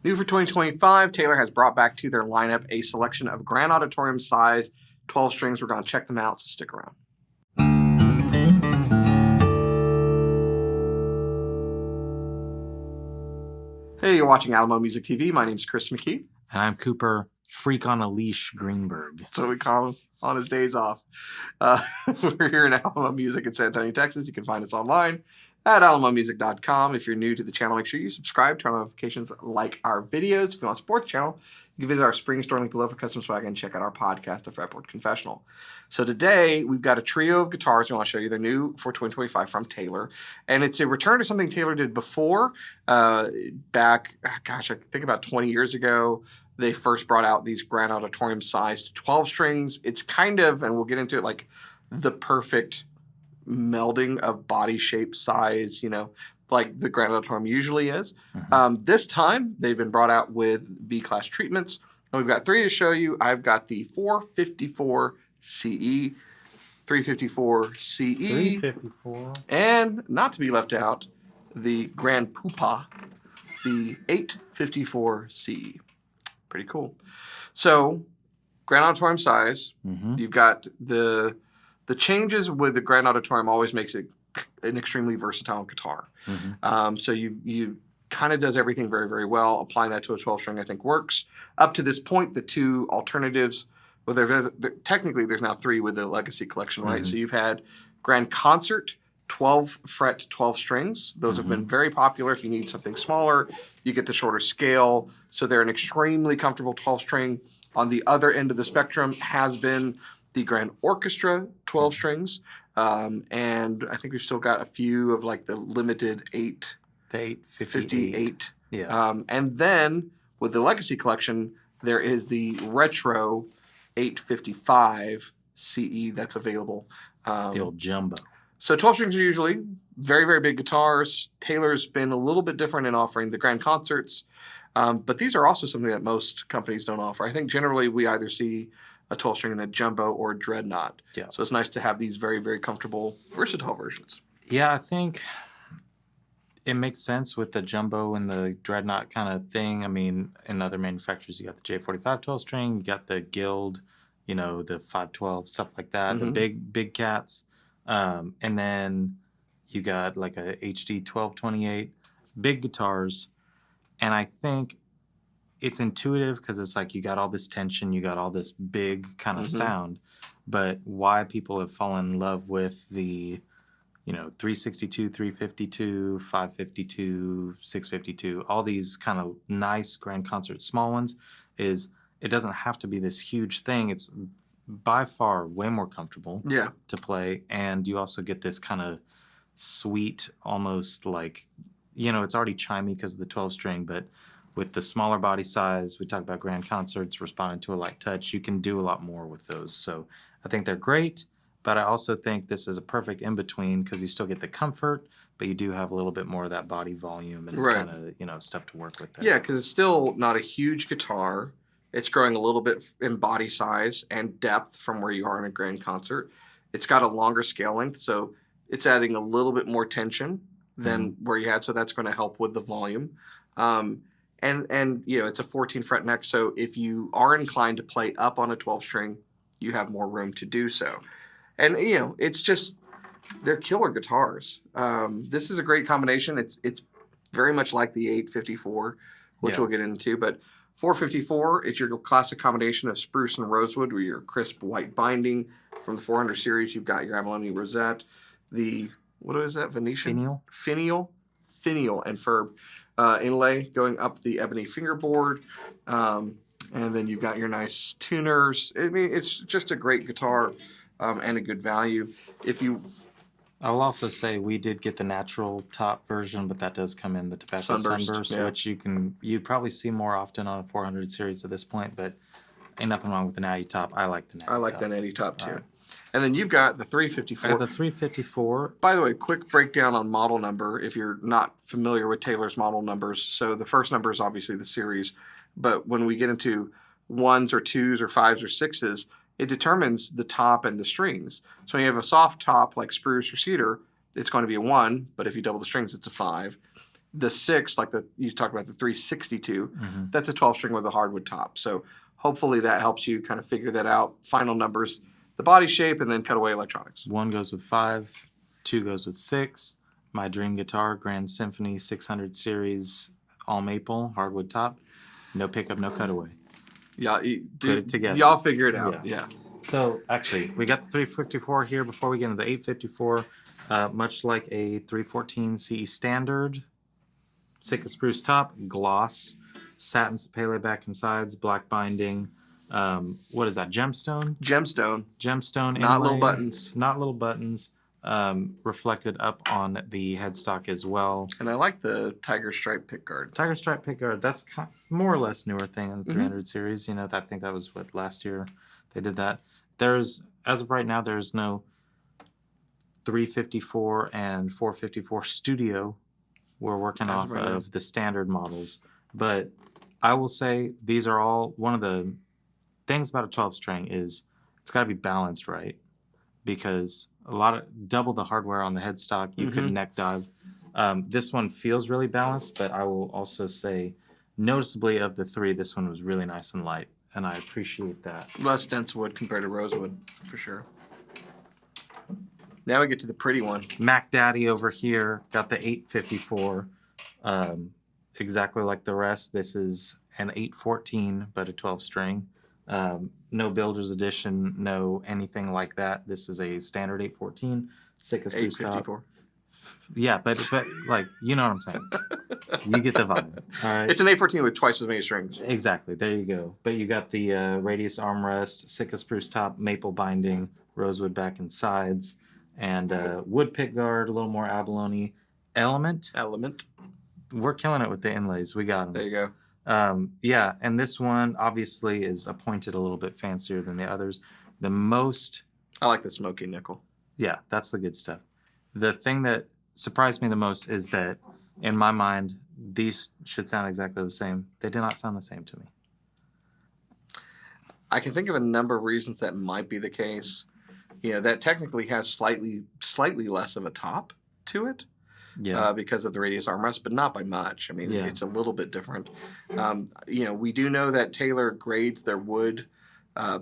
New for 2025, Taylor has brought back to their lineup a selection of Grand Auditorium size 12 strings. We're going to check them out, so stick around. Hey, you're watching Alamo Music TV. My name's Chris McKee. And I'm Cooper Freak on a Leash Greenberg. That's what we call him on his days off. We're here in Alamo Music in San Antonio, Texas. You can find us online at alamomusic.com. If you're new to the channel, make sure you subscribe, turn on notifications, like our videos. If you want to support the channel, you can visit our spring store link below for custom swag and check out our podcast, the Fretboard Confessional. So today, we've got a trio of guitars we want to show you. They're new for 2025 from Taylor. And it's a return to something Taylor did before. Back, I think about 20 years ago, they first brought out these Grand Auditorium sized 12 strings. It's kind of, and we'll get into it, like the perfect melding of body shape, size, like the Grand Auditorium usually is. Mm-hmm. This time, they've been brought out with B-class treatments. And we've got three to show you. I've got the 454 CE, 354 CE, 354, and not to be left out, the Grand Pupa, the 854 CE. Pretty cool. So, Grand Auditorium size, You've got the changes with the Grand Auditorium always makes it an extremely versatile guitar. So you kind of does everything very, very well. Applying that to a 12-string, I think, works. Up to this point, the two alternatives, well, technically there's now three with the Legacy Collection, right? So you've had Grand Concert, 12-fret, 12 strings. Those have been very popular. If you need something smaller, you get the shorter scale. So they're an extremely comfortable 12-string. On the other end of the spectrum has been the Grand Orchestra 12 strings. And I think we've still got a few of like the limited 858. Yeah. And then with the Legacy Collection, there is the Retro 855 CE that's available. The old jumbo. So 12 strings are usually very, very big guitars. Taylor's been a little bit different in offering the Grand Concerts. But these are also something that most companies don't offer. I think generally we either see a 12-string in a jumbo or a dreadnought. Yeah. So it's nice to have these very, very comfortable, versatile versions. Yeah, I think it makes sense with the jumbo and the dreadnought kind of thing. I mean, in other manufacturers, you got the J45 12-string, you got the Guild, the 512, stuff like that, the big cats. And then you got like a HD 1228, big guitars. And I think it's intuitive because it's like you got all this tension, you got all this big kind of sound. But why people have fallen in love with the, 362, 352, 552, 652, all these kind of nice Grand Concert small ones is it doesn't have to be this huge thing. It's by far way more comfortable to play. And you also get this kind of sweet, almost like, it's already chimey because of the 12-string, but with the smaller body size, we talk about Grand Concerts, responding to a light touch, you can do a lot more with those. So I think they're great, but I also think this is a perfect in-between because you still get the comfort, but you do have a little bit more of that body volume and kind of, stuff to work with there. Yeah, because it's still not a huge guitar. It's growing a little bit in body size and depth from where you are in a Grand Concert. It's got a longer scale length, so it's adding a little bit more tension than where you had, so that's going to help with the volume. And it's a 14-fret neck, so if you are inclined to play up on a 12-string, you have more room to do so. And, it's just, they're killer guitars. This is a great combination. It's very much like the 854, which we'll get into, but 454 is your classic combination of spruce and rosewood with your crisp white binding. From the 400 series, you've got your abalone rosette, the, what is that, Venetian? Finial and Ferb inlay going up the ebony fingerboard. And then you've got your nice tuners. I mean, it's just a great guitar and a good value. I will also say we did get the natural top version, but that does come in the tobacco sunburst, which you'd probably see more often on a 400 series at this point, but ain't nothing wrong with the natty top. I like the natty top. I like the natty top too. Right. And then you've got the 354. The 354. By the way, quick breakdown on model number if you're not familiar with Taylor's model numbers. So the first number is obviously the series, but when we get into 1s or 2s or 5s or 6s, it determines the top and the strings. So when you have a soft top like spruce or cedar, it's going to be a 1, but if you double the strings, it's a 5. The 6, like you talked about the 362, Mm-hmm. that's a 12 string with a hardwood top. So hopefully that helps you kind of figure that out. Final numbers, the body shape, and then cutaway electronics. 1 goes with 5, 2 goes with 6. My dream guitar, Grand Symphony 600 series, all maple, hardwood top. No pickup, no cutaway. Yeah, Put it together. Y'all figure it out. Yeah. So actually, we got the 354 here before we get into the 854. Much like a 314 CE standard, Sitka spruce top, gloss, satin sapele back and sides, black binding. What is that? Gemstone. Gemstone. Not Not little buttons. Not little buttons. Reflected up on the headstock as well. And I like the tiger stripe pickguard. Tiger stripe pickguard. That's more or less newer thing in the 300 series. You know, I think that was what last year they did that. There's, as of right now, there's no 354 and 454 studio. We're working off of the standard models, but I will say these are all, one of the things about a 12 string is it's got to be balanced right, because a lot of double the hardware on the headstock, you could neck dive. This one feels really balanced, but I will also say noticeably of the 3, this one was really nice and light, and I appreciate that. Less dense wood compared to rosewood, for sure. Now we get to the pretty one. Mac Daddy over here got the 854. Exactly like the rest. This is an 814, but a 12 string. No Builder's Edition, no anything like that. This is a standard 814. Sitka spruce top. 854. Yeah, but like, you know what I'm saying. You get the vibe. All right. It's an 814 with twice as many strings. Exactly. There you go. But you got the radius armrest, Sitka spruce top, maple binding, rosewood back and sides, and wood pick guard, a little more abalone. Element. We're killing it with the inlays. We got them. There you go. Yeah, and this one obviously is appointed a little bit fancier than the others. The most... I like the smoky nickel. Yeah, that's the good stuff. The thing that surprised me the most is that, in my mind, these should sound exactly the same. They did not sound the same to me. I can think of a number of reasons that might be the case. You know, that technically has slightly less of a top to it. Yeah. Because of the radius armrest, but not by much. I mean, it's a little bit different. You know, we do know that Taylor grades their wood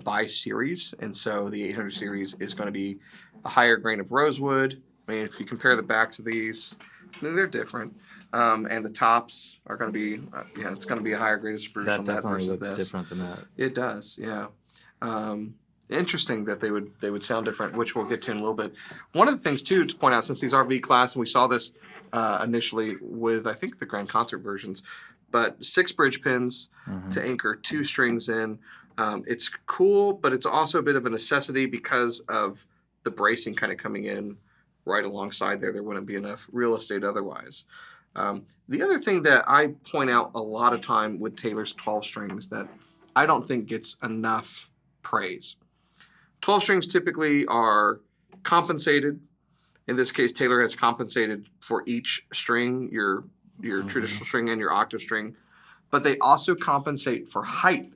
by series, and so the 800 series is going to be a higher grain of rosewood. I mean, if you compare the backs of these, they're different. And the tops are going to be, it's going to be a higher grade of spruce on that versus looks this. different than that. It does, yeah. Interesting that they would sound different, which we'll get to in a little bit. One of the things too to point out, since these are V class, and we saw this initially with I think the Grand Concert versions, but 6 bridge pins to anchor 2 strings in. It's cool, but it's also a bit of a necessity because of the bracing kind of coming in right alongside there. There wouldn't be enough real estate otherwise. The other thing that I point out a lot of time with Taylor's 12 strings that I don't think gets enough praise. 12 strings typically are compensated. In this case, Taylor has compensated for each string, your traditional string and your octave string, but they also compensate for height,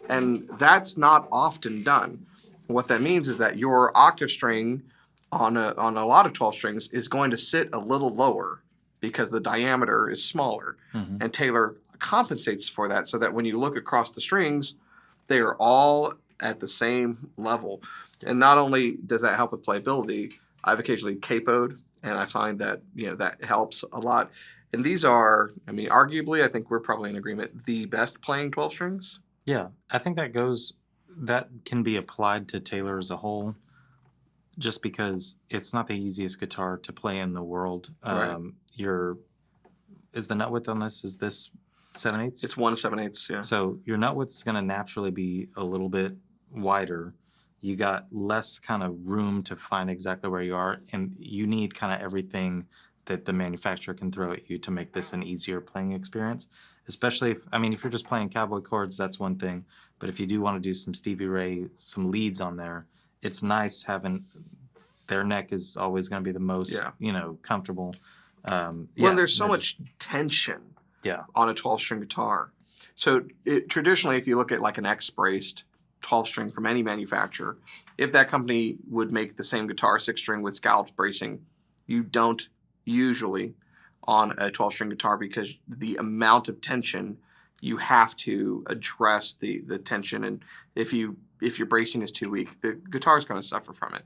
and that's not often done. What that means is that your octave string on a lot of 12 strings is going to sit a little lower because the diameter is smaller, and Taylor compensates for that so that when you look across the strings, they are all at the same level. And not only does that help with playability, I've occasionally capoed, and I find that that helps a lot. And these are, I mean, arguably, I think we're probably in agreement, the best playing 12 strings. Yeah, I think that can be applied to Taylor as a whole, just because it's not the easiest guitar to play in the world. Right. Is the nut width on this, is this 7/8? It's 1 7/8, yeah. So your nut width is going to naturally be a little bit wider. You got less kind of room to find exactly where you are, and you need kind of everything that the manufacturer can throw at you to make this an easier playing experience. Especially if you're just playing cowboy chords, that's one thing. But if you do want to do some Stevie Ray, some leads on there, it's nice having their neck is always going to be the most, comfortable. When there's so much tension on a 12-string guitar. So traditionally, if you look at like an X-braced 12-string from any manufacturer, if that company would make the same guitar 6-string with scalloped bracing, you don't usually on a 12-string guitar because the amount of tension you have to address the tension, and if your bracing is too weak, the guitar is going to suffer from it.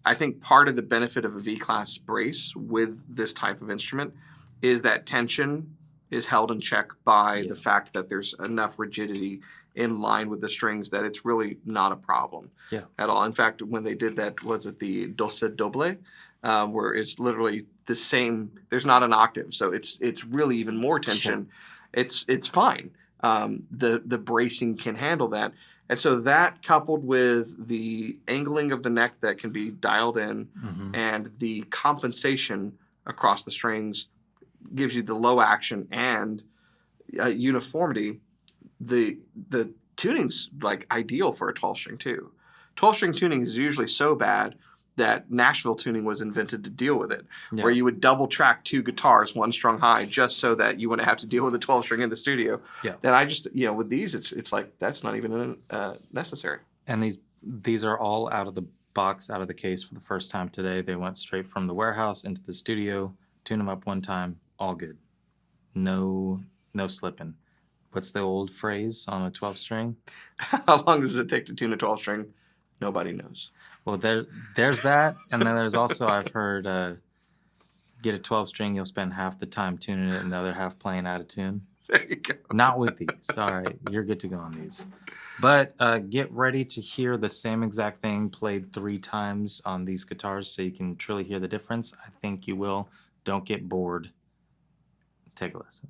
I think part of the benefit of a V-class brace with this type of instrument is that tension is held in check by the fact that there's enough rigidity in line with the strings that it's really not a problem at all. In fact, when they did that, was it the Doce Doble, where it's literally the same, there's not an octave, so it's really even more tension. It's fine. The bracing can handle that. And so that, coupled with the angling of the neck that can be dialed in and the compensation across the strings, gives you the low action and uniformity. The tuning's like ideal for a 12-string too. 12-string tuning is usually so bad that Nashville tuning was invented to deal with it, where you would double track 2 guitars, 1 strung high, just so that you wouldn't have to deal with a 12-string in the studio. Then I just, with these, it's like that's not even necessary. And these are all out of the box, out of the case for the first time today. They went straight from the warehouse into the studio, tune them up one time, all good. No slipping. What's the old phrase on a 12-string? How long does it take to tune a 12-string? Nobody knows. Well, there's that, and then there's also, I've heard, get a 12-string, you'll spend half the time tuning it and the other half playing out of tune. There you go. Not with these. All right, you're good to go on these. But get ready to hear the same exact thing played 3 times on these guitars so you can truly hear the difference. I think you will. Don't get bored. Take a listen.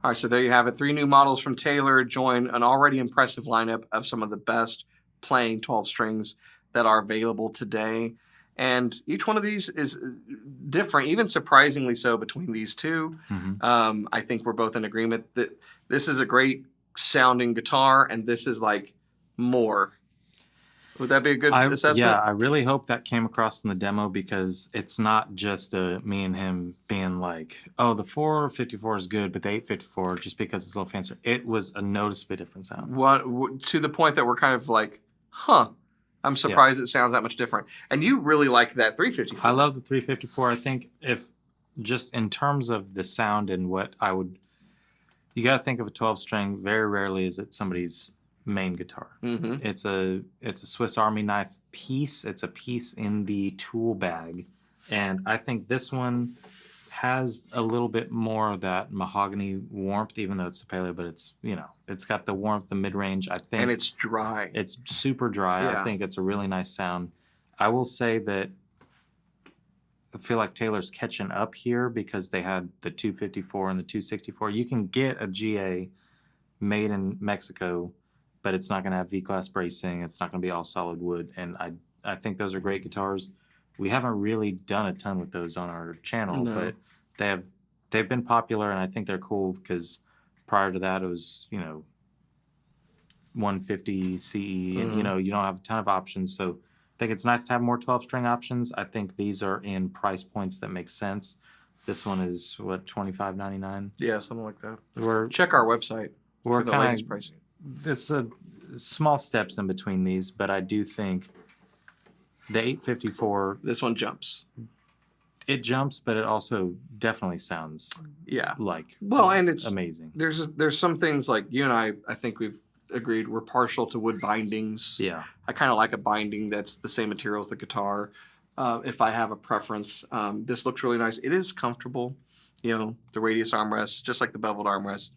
All right, so there you have it. 3 new models from Taylor join an already impressive lineup of some of the best playing 12 strings that are available today. And each one of these is different, even surprisingly so between these two. Mm-hmm. I think we're both in agreement that this is a great sounding guitar, and this is like more. Would that be a good assessment? Yeah, I really hope that came across in the demo, because it's not just me and him being like, oh, the 454 is good, but the 854, just because it's a little fancier. It was a noticeably different sound. To the point that we're kind of like, huh, I'm surprised it sounds that much different. And you really like that 354. I love the 354. I think if just in terms of the sound and what I would, you got to think of a 12 string. Very rarely is it somebody's main guitar. Mm-hmm. It's a Swiss Army knife piece. It's a piece in the tool bag, and I think this one has a little bit more of that mahogany warmth, even though it's Sapele, but it's, you know, it's got the warmth, the mid-range. I think, and it's dry. It's super dry. Yeah. I think it's a really nice sound. I will say that I feel like Taylor's catching up here, because they had the 254 and the 264. You can get a GA made in Mexico, but it's not going to have V-class bracing. It's not going to be all solid wood. And I think those are great guitars. We haven't really done a ton with those on our channel, but they've been popular, and I think they're cool, because prior to that it was, you know, 150 CE, and you know, you don't have a ton of options. So I think it's nice to have more 12-string options. I think these are in price points that make sense. This one is what, $25.99? Yeah, something like that. Check our website for the latest pricing. There's small steps in between these, but I do think the 854. This one jumps. It jumps, but it also definitely sounds like and it's amazing. There's some things like you and I think we've agreed we're partial to wood bindings. Yeah. I kind of like a binding that's the same material as the guitar. If I have a preference, this looks really nice. It is comfortable. You know, the radius armrest, just like the beveled armrest,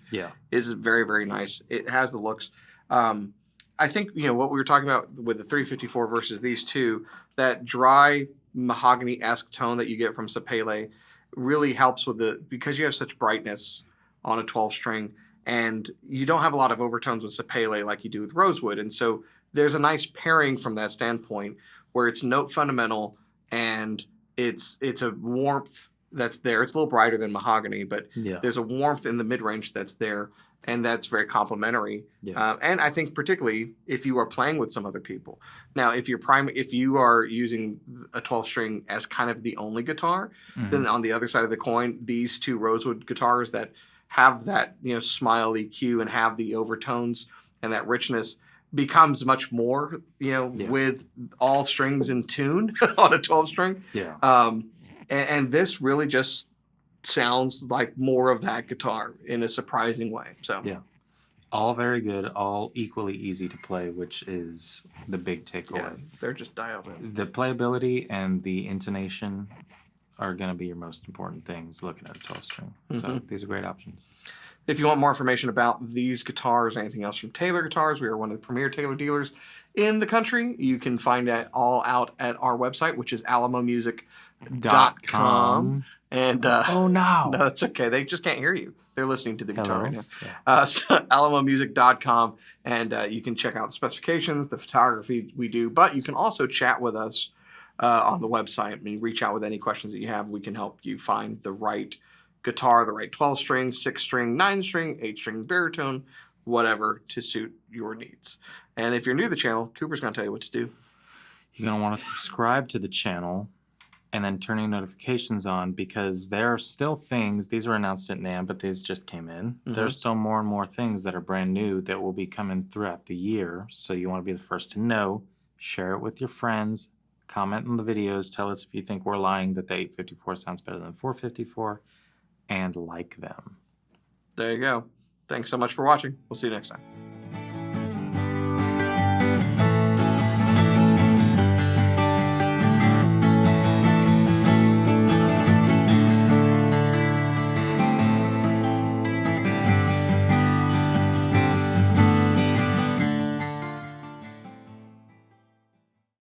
is very, very nice. It has the looks. I think, you know, what we were talking about with the 354 versus these two, that dry mahogany-esque tone that you get from Sapele really helps with because you have such brightness on a 12-string, and you don't have a lot of overtones with Sapele like you do with Rosewood. And so there's a nice pairing from that standpoint, where it's note fundamental and it's a warmth that's there. It's a little brighter than mahogany, but there's a warmth in the mid-range that's there, and that's very complementary. And I think particularly if you are playing with some other people. Now, if you are using a 12-string as kind of the only guitar, then on the other side of the coin, these two Rosewood guitars that have that, you know, smile EQ and have the overtones and that richness becomes much more, you know, with all strings in tune on a 12-string. And this really just sounds like more of that guitar in a surprising way. So all very good, all equally easy to play, which is the big takeaway. They're just dialed in. The playability and the intonation are going to be your most important things looking at a 12-string. So these are great options. If you want more information about these guitars or anything else from Taylor Guitars, we are one of the premier Taylor dealers in the country. You can find it all out at our website, which is alamomusic.com. And oh no, that's okay. They just can't hear you. They're listening to the guitar right now. So alamomusic.com, and you can check out the specifications, the photography we do. But you can also chat with us on the website. I mean, reach out with any questions that you have. We can help you find the right guitar, the right 12-string, 6-string, 9-string, 8-string baritone, whatever to suit your needs. And if you're new to the channel, Cooper's going to tell you what to do. You're going to want to subscribe to the channel and then turning notifications on, because there are still things, these were announced at NAMM, but these just came in. There's still more and more things that are brand new that will be coming throughout the year. So you want to be the first to know. Share it with your friends. Comment on the videos. Tell us if you think we're lying that the 854 sounds better than 454. And like them. There you go. Thanks so much for watching. We'll see you next time.